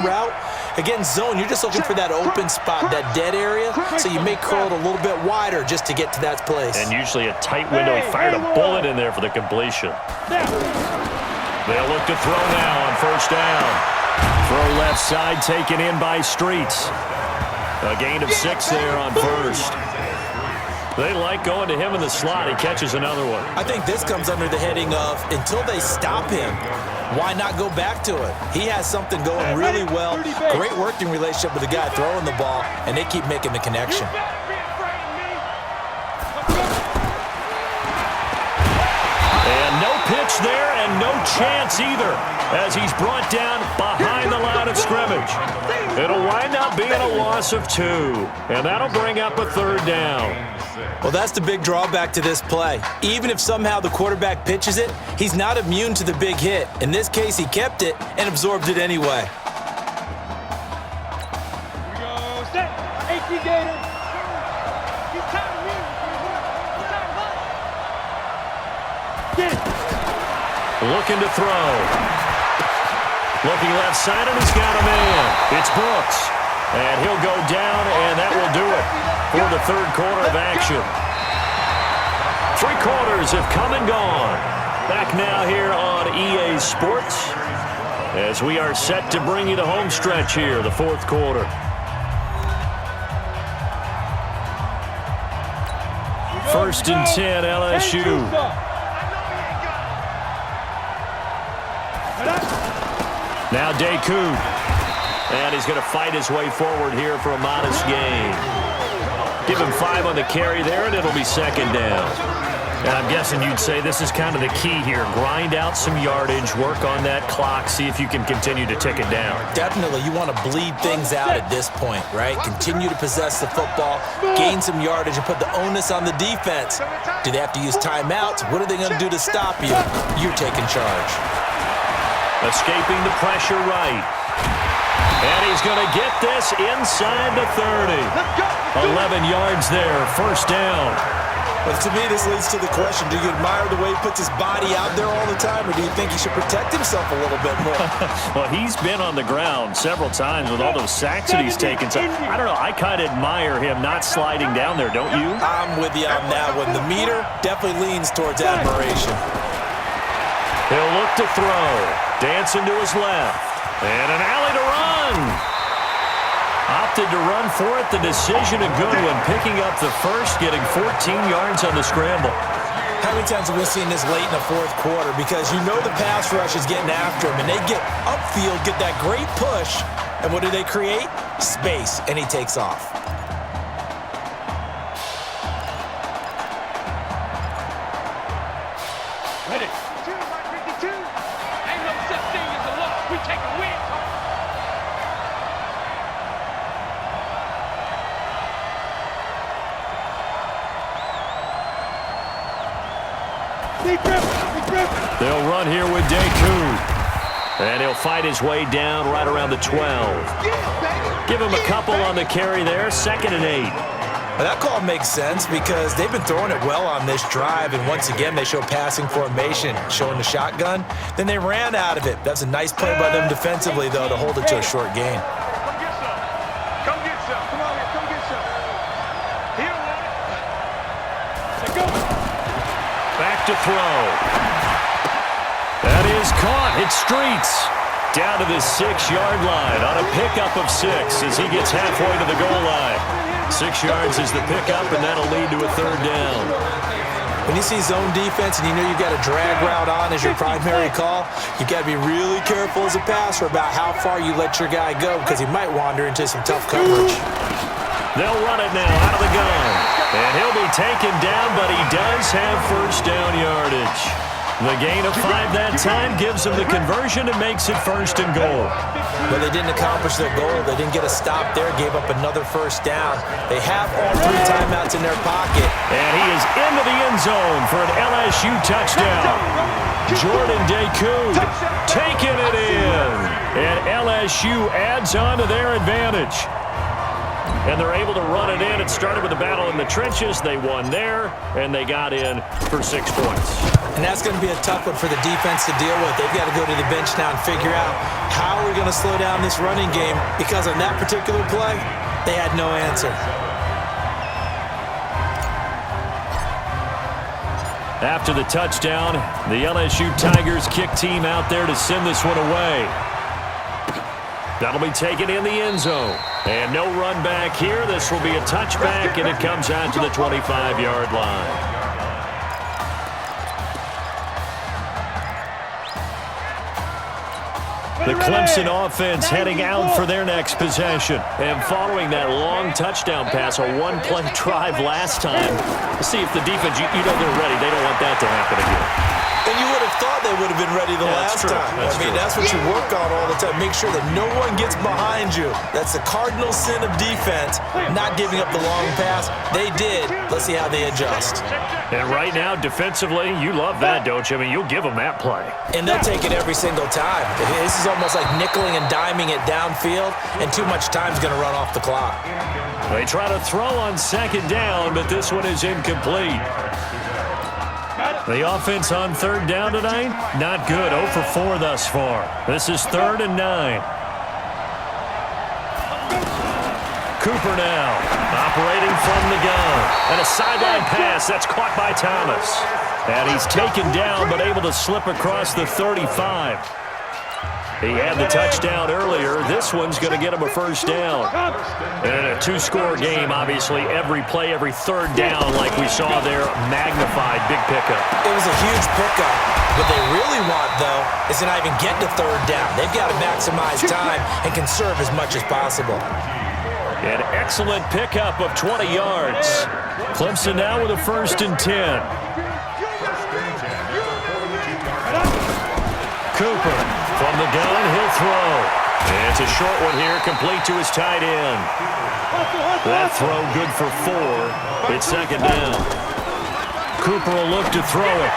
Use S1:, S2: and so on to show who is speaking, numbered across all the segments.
S1: route. Against zone, you're just looking for that open spot, that dead area, so you may curl it a little bit wider just to get to that place.
S2: And usually a tight window. He fired a bullet in there for the completion. They'll look to throw now on first down. Throw left side taken in by Streets. A gain of 6 there on first. They like going to him in the slot. He catches another one.
S1: I think this comes under the heading of until they stop him, why not go back to it? He has something going really well. Great working relationship with the guy throwing the ball, and they keep making the connection.
S2: And no pitch there and no chance either as he's brought down behind the line of scrimmage. It'll wind up being a loss of 2, and that'll bring up a third down.
S1: Well, that's the big drawback to this play. Even if somehow the quarterback pitches it, he's not immune to the big hit. In this case, he kept it and absorbed it anyway.
S3: Here we go. Set. 18 Gator. He's tired of me. Get it.
S2: Looking to throw. Looking left side, and he's got a man. It's Brooks. And he'll go down, and that will do it for the third quarter of action. 3 quarters have come and gone. Back now here on EA Sports as we are set to bring you the home stretch here, the fourth quarter. First and 10, LSU. Now Deku. And he's going to fight his way forward here for a modest gain. Give him 5 on the carry there, and it'll be second down. And I'm guessing you'd say this is kind of the key here. Grind out some yardage, work on that clock, see if you can continue to tick it down.
S1: Definitely, you want to bleed things out at this point, right? Continue to possess the football, gain some yardage, and put the onus on the defense. Do they have to use timeouts? What are they going to do to stop you? You're taking charge.
S2: Escaping the pressure right. And he's going to get this inside the 30. 11 yards there, first down.
S1: But to me, this leads to the question, do you admire the way he puts his body out there all the time, or do you think he should protect himself a little bit more?
S2: Well, he's been on the ground several times with all those sacks that he's taken. So, I don't know, I kind of admire him not sliding down there, don't you?
S1: I'm with you on that one. The meter definitely leans towards admiration.
S2: He'll look to throw. Dancing to his left. And an alley to run. Opted to run for it. The decision a good one. Picking up the first, getting 14 yards on the scramble.
S1: How many times have we seen this late in the fourth quarter? Because you know the pass rush is getting after him, and they get upfield, get that great push, and what do they create? Space, and he takes off.
S3: Ready. Ain't no such thing as a loss. We take a win.
S2: They'll run here with Deku. And he'll fight his way down right around the 12. Give him a couple on the carry there. Second and 8.
S1: Well, that call makes sense because they've been throwing it well on this drive, and once again they show passing formation, showing the shotgun. Then they ran out of it. That's a nice play by them defensively, though, to hold it to a short gain.
S3: Come get some. Come get some. Come on, come get some. He don't want it. Let's go.
S2: Back to throw. That is caught. It's Streets. Down to the 6-yard line on a pickup of 6 as he gets halfway to the goal line. 6 yards is the pickup, and that'll lead to a third down.
S1: When you see zone defense and you know you've got a drag route on as your primary call, you've got to be really careful as a passer about how far you let your guy go because he might wander into some tough coverage.
S2: They'll run it now out of the gun. And he'll be taken down, but he does have first down yardage. The gain of 5 that time gives them the conversion and makes it first and goal.
S1: But they didn't accomplish their goal. They didn't get a stop there, gave up another first down. They have all 3 timeouts in their pocket.
S2: And he is into the end zone for an LSU touchdown. Jordan Deku taking it in. And LSU adds on to their advantage. and they're able to run it in. It started with a battle in the trenches. They won there, and they got in for 6 points.
S1: And that's going to be a tough one for the defense to deal with. They've got to go to the bench now and figure out how we're going to slow down this running game, because on that particular play, they had no answer.
S2: After the touchdown, the LSU Tigers kick team out there to send this one away. That'll be taken in the end zone. And no run back here. This will be a touchback, and it comes out to the 25-yard line. The Clemson offense heading out for their next possession. And following that long touchdown pass, a one-play drive last time, to see if the defense, you know they're ready. They don't want that to happen again.
S1: And you would have thought they would have been ready the last time. I mean, that's what you work on all the time. Make sure that no one gets behind you. That's the cardinal sin of defense, not giving up the long pass. They did. Let's see how they adjust.
S2: And right now, defensively, you love that, don't you? I mean, you'll give them that play.
S1: And they'll take it every single time. This is almost like nickeling and diming it downfield, and too much time's going to run off the clock.
S2: They try to throw on second down, but this one is incomplete. The offense on third down tonight, not good. 0 for 4 thus far. This is 3rd and 9. Cooper now, operating from the gun. And a sideline pass, that's caught by Thomas. And he's taken down, but able to slip across the 35. He had the touchdown earlier. This one's going to get him a first down. And in a 2-score game, obviously, every play, every third down, like we saw there, magnified, big pickup.
S1: It was a huge pickup. What they really want, though, is to not even get to third down. They've got to maximize time and conserve as much as possible.
S2: An excellent pickup of 20 yards. Clemson now with a 1st and 10. Cooper from the gun, he'll throw. And it's a short one here, complete to his tight end. That throw good for 4. It's 2nd down. Cooper will look to throw it.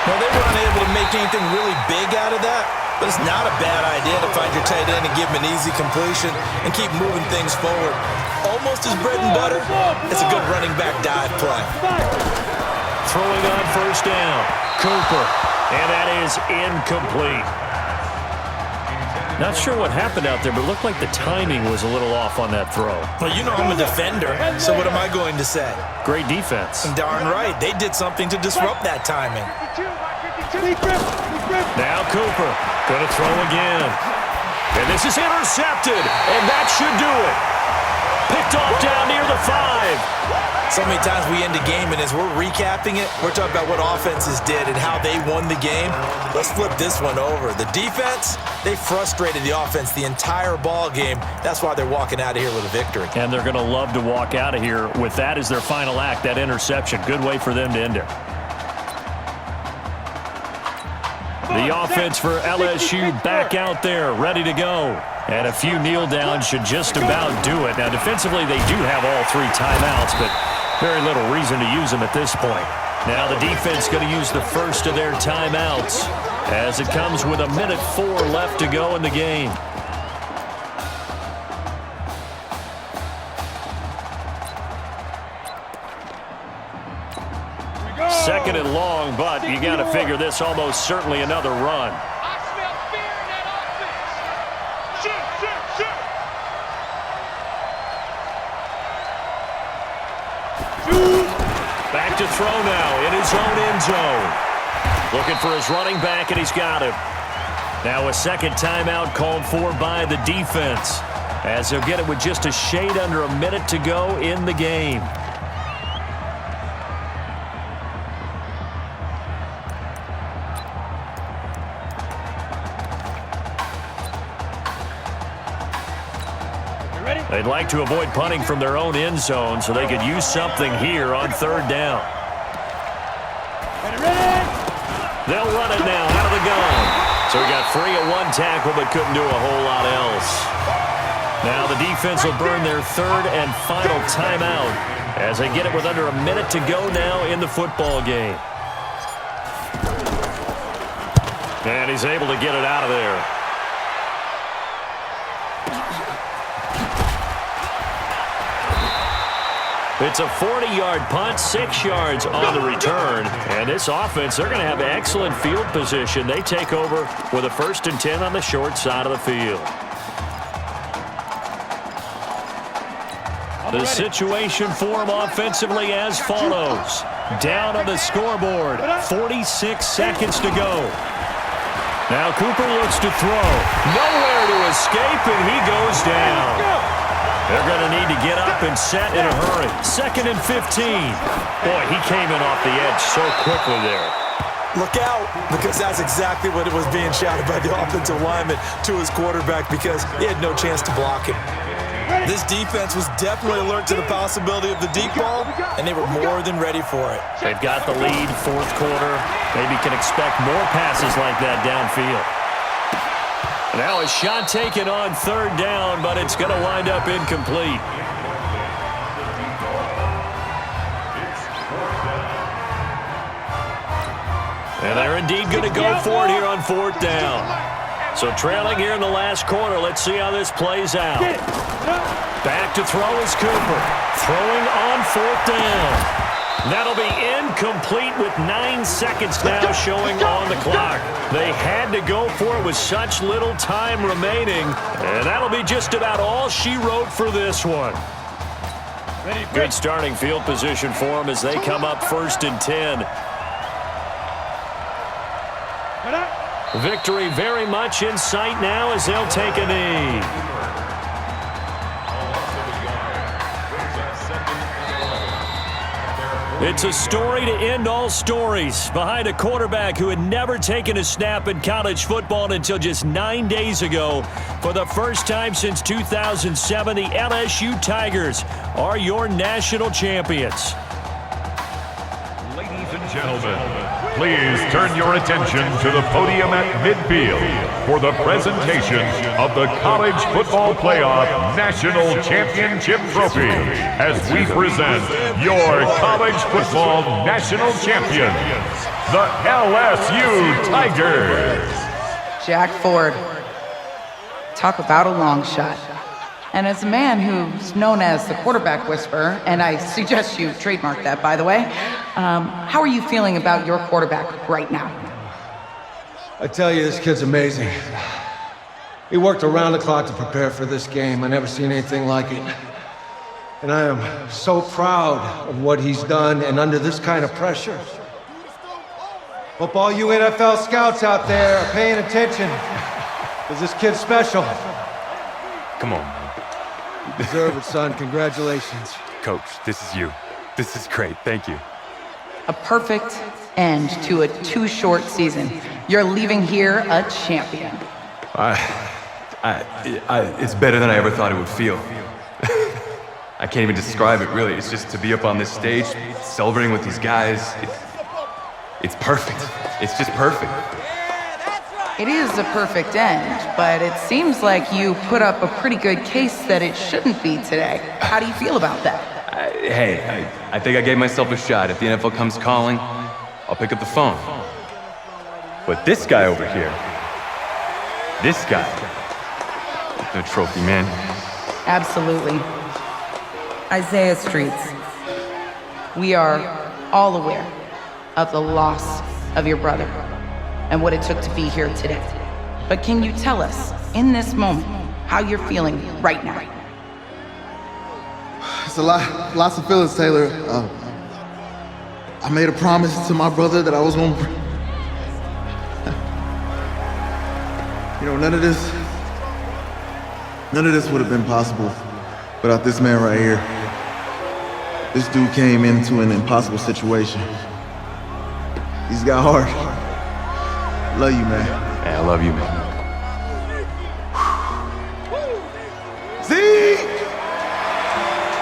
S1: Well, they weren't able to make anything really big out of that, but it's not a bad idea to find your tight end and give him an easy completion and keep moving things forward. Almost his bread and butter. It's a good running back dive play.
S2: Throwing on 1st down. Cooper. And that is incomplete. Not sure what happened out there, but it looked like the timing was a little off on that throw.
S1: Well, you know I'm a defender, so what am I going to say?
S2: Great defense.
S1: Darn right. They did something to disrupt that timing.
S2: Now Cooper going to throw again. And this is intercepted, and that should do it. Picked off down near the 5.
S1: So many times we end a game, and as we're recapping it, we're talking about what offenses did and how they won the game. Let's flip this one over. The defense, they frustrated the offense the entire ball game. That's why they're walking out of here with a victory.
S2: And they're going to love to walk out of here with that as their final act, that interception. Good way for them to end it. The offense for LSU back out there, ready to go. And a few kneel downs should just about do it. Now, defensively, they do have all 3 timeouts, but very little reason to use them at this point. Now the defense going to use the first of their timeouts as it comes with 1:04 left to go in the game. Second and long, but you got to figure this almost certainly another run.
S3: I smell fear in that offense. Shoot.
S2: Back to throw now in his own end zone. Looking for his running back, and he's got him. Now a second timeout called for by the defense, as they'll get it with just a shade under 1 minute to go in the game. They'd like to avoid punting from their own end zone, so they could use something here on 3rd down. They'll run it now out of the gun. So he got free of 1 tackle, but couldn't do a whole lot else. Now the defense will burn their 3rd and final timeout as they get it with under 1 minute to go now in the football game. And he's able to get it out of there. It's a 40-yard punt, 6 yards on the return. And this offense, they're going to have excellent field position. They take over with a 1st and 10 on the short side of the field. The situation for him offensively as follows. Down on the scoreboard, 46 seconds to go. Now Cooper looks to throw. Nowhere to escape, and he goes down. They're going to need to get up and set in a hurry. 2nd and 15. Boy, he came in off the edge so quickly there.
S1: Look out, because that's exactly what it was being shouted by the offensive lineman to his quarterback, because he had no chance to block him. This defense was definitely alert to the possibility of the deep ball, and they were more than ready for it.
S2: They've got the lead, 4th quarter. Maybe can expect more passes like that downfield. Now a shot taken on 3rd down, but it's going to wind up incomplete. And they're indeed going to go for it here on 4th down. So trailing here in the last quarter. Let's see how this plays out. Back to throw is Cooper. Throwing on 4th down. That'll be incomplete with 9 seconds now showing on the clock. They had to go for it with such little time remaining. And that'll be just about all she wrote for this one. Good starting field position for them as they come up 1st and 10. Victory very much in sight now as they'll take a knee. It's a story to end all stories behind a quarterback who had never taken a snap in college football until just 9 days ago. For the first time since 2007, the LSU Tigers are your national champions.
S4: Ladies and gentlemen, please turn your attention to the podium at midfield for the presentation of the College Football Playoff National Championship Trophy as we present your College Football National Champions, the LSU Tigers.
S5: Jack Ford. Talk about a long shot. And as a man who's known as the quarterback whisperer, and I suggest you trademark that, by the way, how are you feeling about your quarterback right now?
S6: I tell you, this kid's amazing. He worked around the clock to prepare for this game. I never seen anything like it. And I am so proud of what he's done, and under this kind of pressure. Hope all you NFL scouts out there are paying attention, because this kid's special.
S7: Come on, man.
S6: You deserve it, son. Congratulations.
S7: Coach, this is you. This is great. Thank you.
S5: A perfect end to a too short season. You're leaving here a champion.
S7: It's better than I ever thought it would feel. I can't even describe it, really. It's just to be up on this stage, celebrating with these guys. It's perfect. It's just perfect.
S5: It is a perfect end, but it seems like you put up a pretty good case that it shouldn't be today. How do you feel about that?
S7: I think I gave myself a shot. If the NFL comes calling, I'll pick up the phone. But this guy over here, this guy, the trophy, man.
S5: Absolutely. Isaiah Streets, we are all aware of the loss of your brother and what it took to be here today. But can you tell us, in this moment, how you're feeling right now?
S8: It's lots of feelings, Taylor. I made a promise to my brother that I was gonna, none of this would have been possible without this man right here. This dude came into an impossible situation. He's got heart. Love you, man.
S7: Yeah, I love you, man.
S8: See?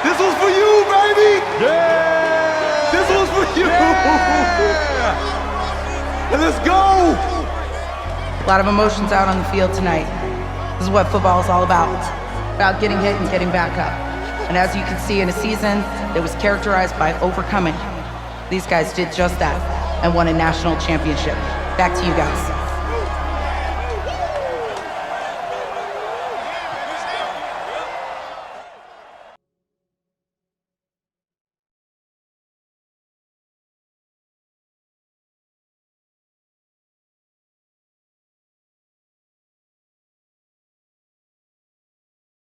S8: This was for you, baby! Yeah! This was for you! Yeah! And let's go!
S5: A lot of emotions out on the field tonight. This is what football is all about getting hit and getting back up. And as you can see, in a season that was characterized by overcoming, these guys did just that and won a national championship. Back to you guys.